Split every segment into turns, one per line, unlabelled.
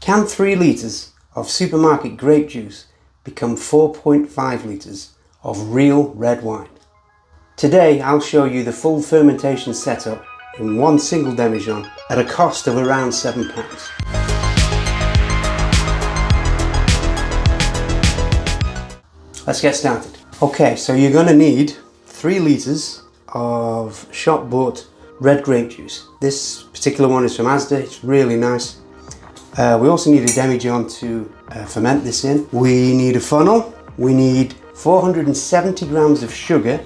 Can 3 litres of supermarket grape juice become 4.5 litres of real red wine? Today I'll show you the full fermentation setup in one single Demijohn at a cost of around £7. Let's get started. Okay, so you're going to need 3 litres of shop bought red grape juice. This particular one is from ASDA, it's really nice. We also need a Demijohn to ferment this in. We need a funnel, we need 470 grams of sugar,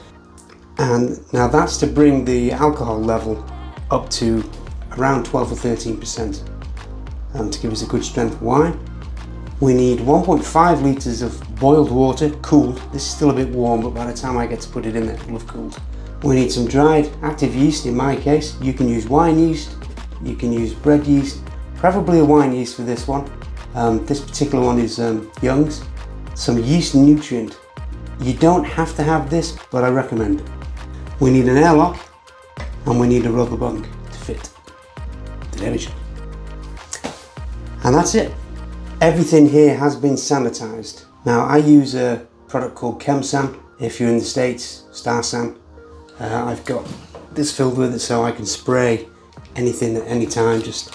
and now that's to bring the alcohol level up to around 12 or 13% to give us a good strength wine. We need 1.5 litres of boiled water, cooled. This is still a bit warm, but by the time I get to put it in there, it will have cooled. We need some dried active yeast. In my case, you can use wine yeast, you can use bread yeast, preferably a wine yeast for this one. This particular one is Young's. Some yeast nutrient. You don't have to have this, but I recommend it. We need an airlock and we need a rubber bung to fit the Demijohn. And that's it. Everything here has been sanitized. Now I use a product called ChemSan. If you're in the States, StarSan. I've got this filled with it so I can spray anything at any time just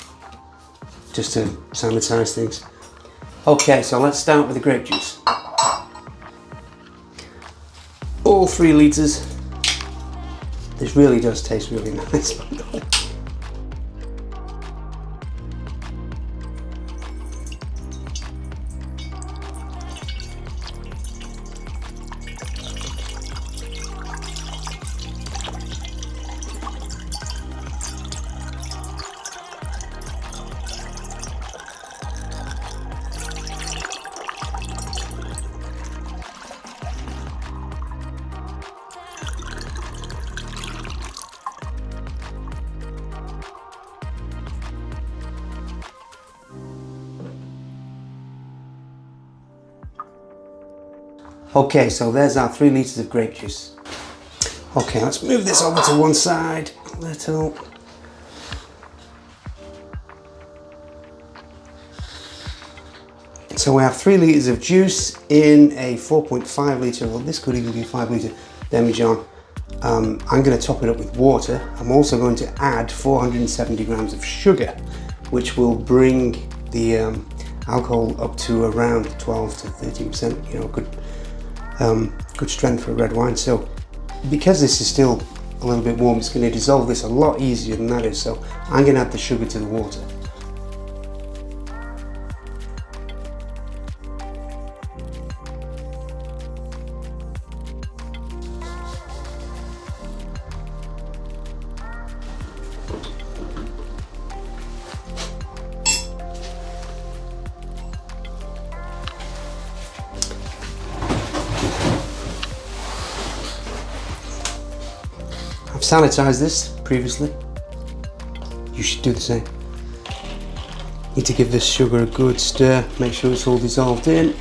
to sanitize things. Okay, so let's start with the grape juice. All 3 litres. This really does taste really nice, by the way. Okay, so there's our 3 litres of grape juice. Okay, let's move this over to one side a little. So we have 3 litres of juice in a 4.5 litre, well this could even be a 5 litre Demijohn. I'm going to top it up with water. I'm also going to add 470 grams of sugar, which will bring the alcohol up to around 12 to 13%, you know, good strength for a red wine. So because this is still a little bit warm, it's going to dissolve this a lot easier than that is, so I'm going to add the sugar to the water. Sanitized this previously. You should do the same. Need to give this sugar a good stir, make sure it's all dissolved in.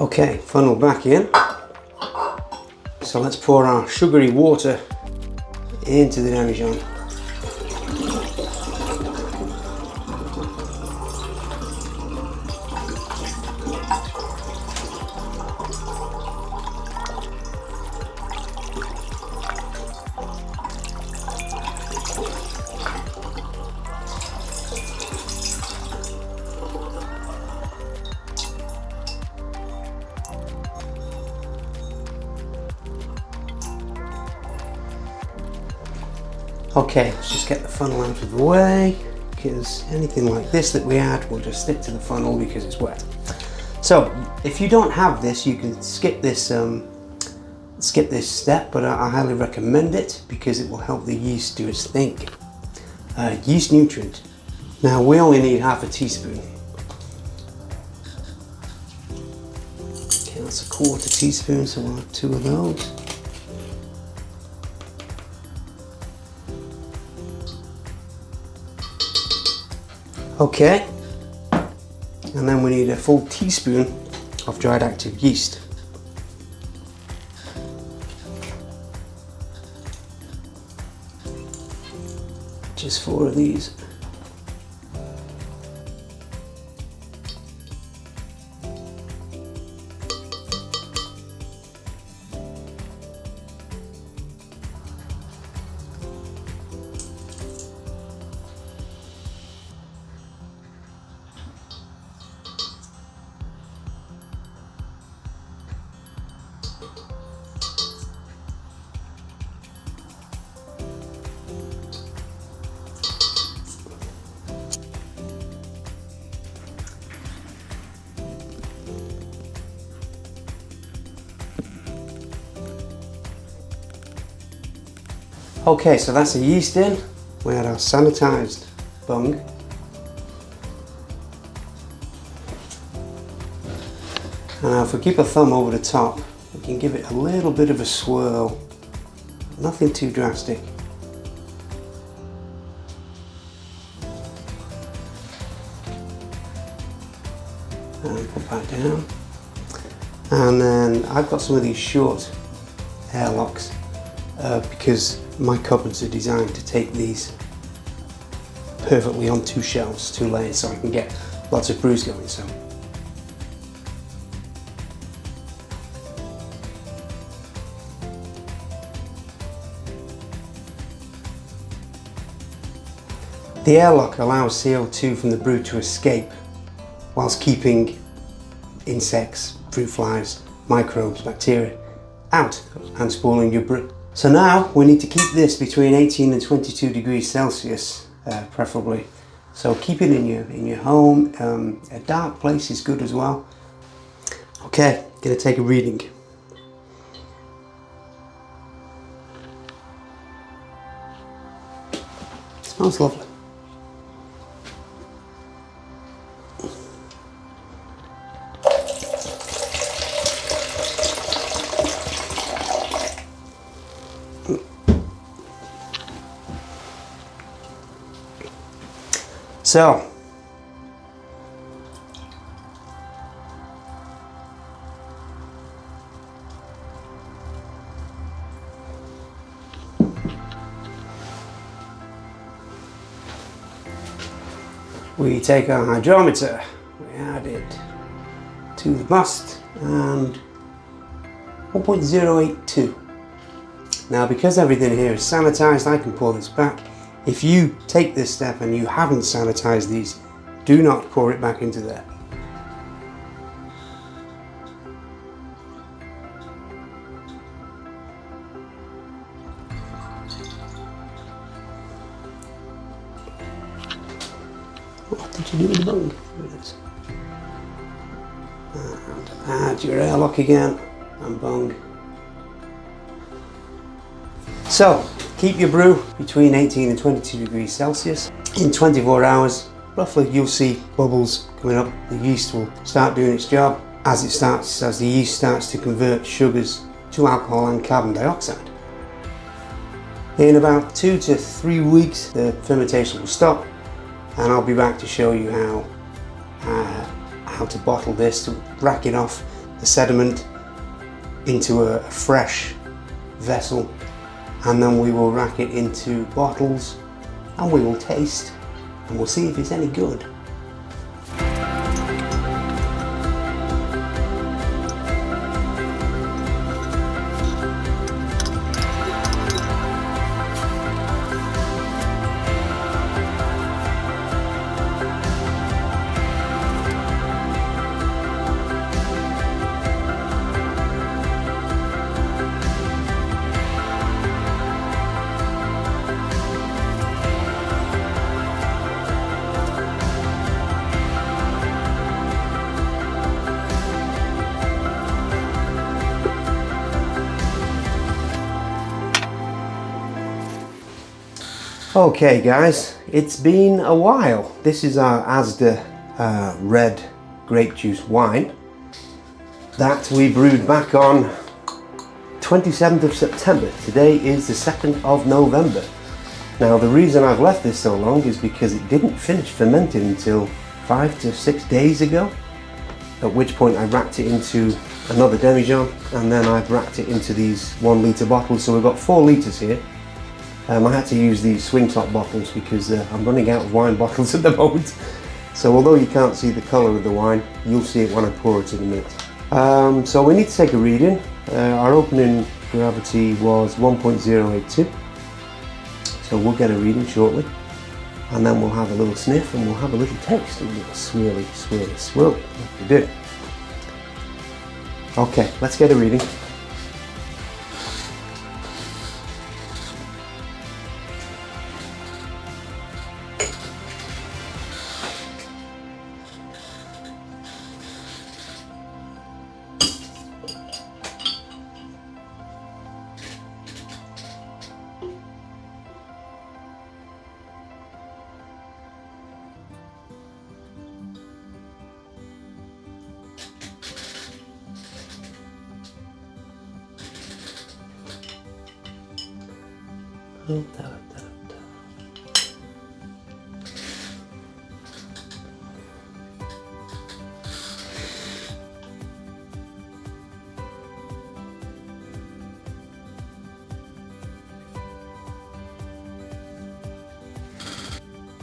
Okay, funnel back in. So let's pour our sugary water into the Demijohn. Okay, let's just get the funnel out of the way, because anything like this that we add will just stick to the funnel because it's wet. So if you don't have this, you can skip this step, but I highly recommend it because it will help the yeast do its thing. Yeast nutrient. Now we only need half a teaspoon. Okay, that's a quarter teaspoon, so we'll have 2 of those. Okay, and then we need a full teaspoon of dried active yeast. Just 4 of these. Okay, so that's the yeast in. We had our sanitised bung. And now if we keep a thumb over the top, we can give it a little bit of a swirl. Nothing too drastic. And put that down. And then I've got some of these short airlocks because my cupboards are designed to take these perfectly on 2 shelves, 2 layers, so I can get lots of brews going. So the airlock allows CO2 from the brew to escape whilst keeping insects, fruit flies, microbes, bacteria out and spoiling your brew. So now we need to keep this between 18 and 22 degrees Celsius, preferably. So keep it in your home. A dark place is good as well. Okay, gonna take a reading. Smells lovely. So, we take our hydrometer, we add it to the bust, and 1.082. Now, because everything here is sanitized, I can pull this back. If you take this step and you haven't sanitized these, do not pour it back into there. What did you do with the bung? And add your airlock again and bung. So, keep your brew between 18 and 22 degrees Celsius. In 24 hours, roughly, you'll see bubbles coming up. The yeast will start doing its job as the yeast starts to convert sugars to alcohol and carbon dioxide. In about 2 to 3 weeks, the fermentation will stop, and I'll be back to show you how to bottle this, to rack it off the sediment into a fresh vessel. And then we will rack it into bottles and we will taste and we'll see if it's any good. Okay guys, it's been a while. This is our ASDA Red Grape Juice wine that we brewed back on 27th of September. Today is the 2nd of November. Now the reason I've left this so long is because it didn't finish fermenting until 5 to 6 days ago, at which point I racked it into another Demijohn, and then I've racked it into these 1 litre bottles. So we've got 4 litres here. I had to use these swing top bottles because I'm running out of wine bottles at the moment. So although you can't see the colour of the wine, you'll see it when I pour it in a minute. So we need to take a reading. Our opening gravity was 1.082. So we'll get a reading shortly. And then we'll have a little sniff and we'll have a little taste. A little swirly, swirly, swirl, like we do. Okay, let's get a reading.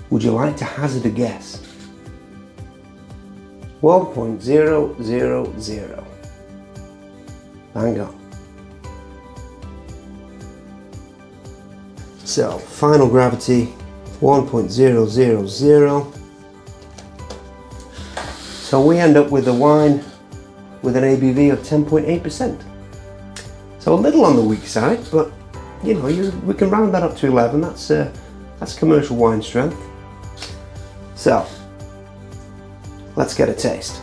Would you like to hazard a guess? 1.000. Bang on. So, final gravity 1.000. So we end up with a wine with an ABV of 10.8%. So a little on the weak side, but you know, we can round that up to 11. That's commercial wine strength. So, let's get a taste.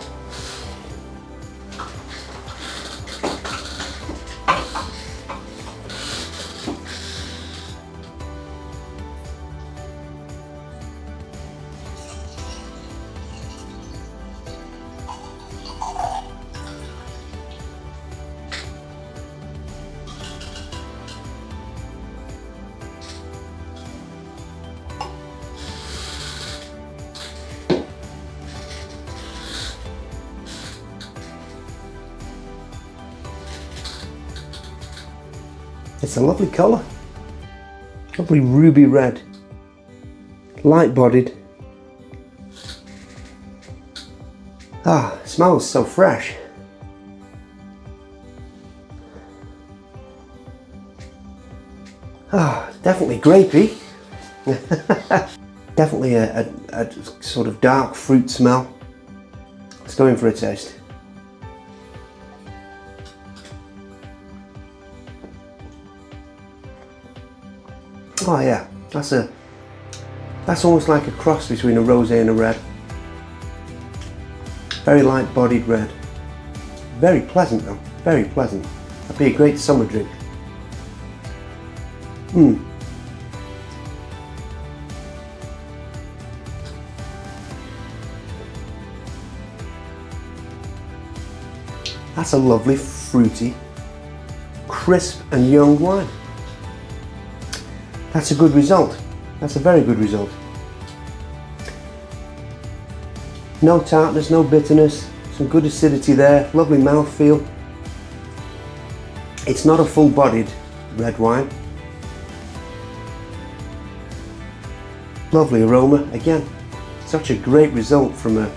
It's a lovely colour, lovely ruby red, light bodied. Ah, it smells so fresh. Ah, definitely grapey. Definitely a sort of dark fruit smell. Let's go in for a taste. Oh yeah, that's almost like a cross between a rosé and a red. Very light bodied red. Very pleasant though, very pleasant. That'd be a great summer drink. That's a lovely, fruity, crisp and young wine. That's a good result. That's a very good result. No tartness, no bitterness, some good acidity there, lovely mouthfeel. It's not a full-bodied red wine. Lovely aroma. Again, such a great result from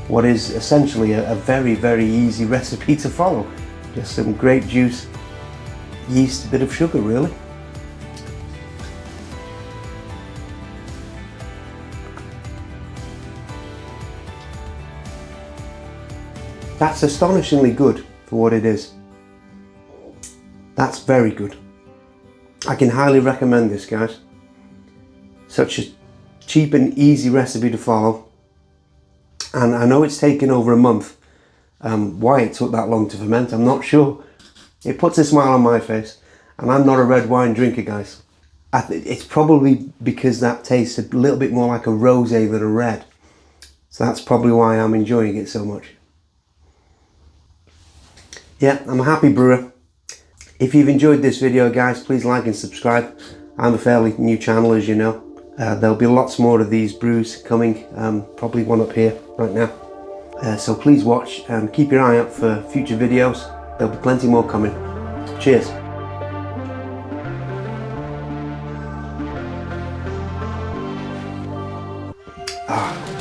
what is essentially a very, very easy recipe to follow. Just some grape juice, yeast, a bit of sugar really. That's astonishingly good for what it is. That's very good. I can highly recommend this, guys. Such a cheap and easy recipe to follow. And I know it's taken over a month. Why it took that long to ferment, I'm not sure. It puts a smile on my face. And I'm not a red wine drinker, guys. It's probably because that tastes a little bit more like a rosé than a red. So that's probably why I'm enjoying it so much. Yeah, I'm a happy brewer. If you've enjoyed this video, guys, please like and subscribe. I'm a fairly new channel, as you know. There'll be lots more of these brews coming, probably one up here right now. So please watch and keep your eye out for future videos. There'll be plenty more coming. Cheers. Ah.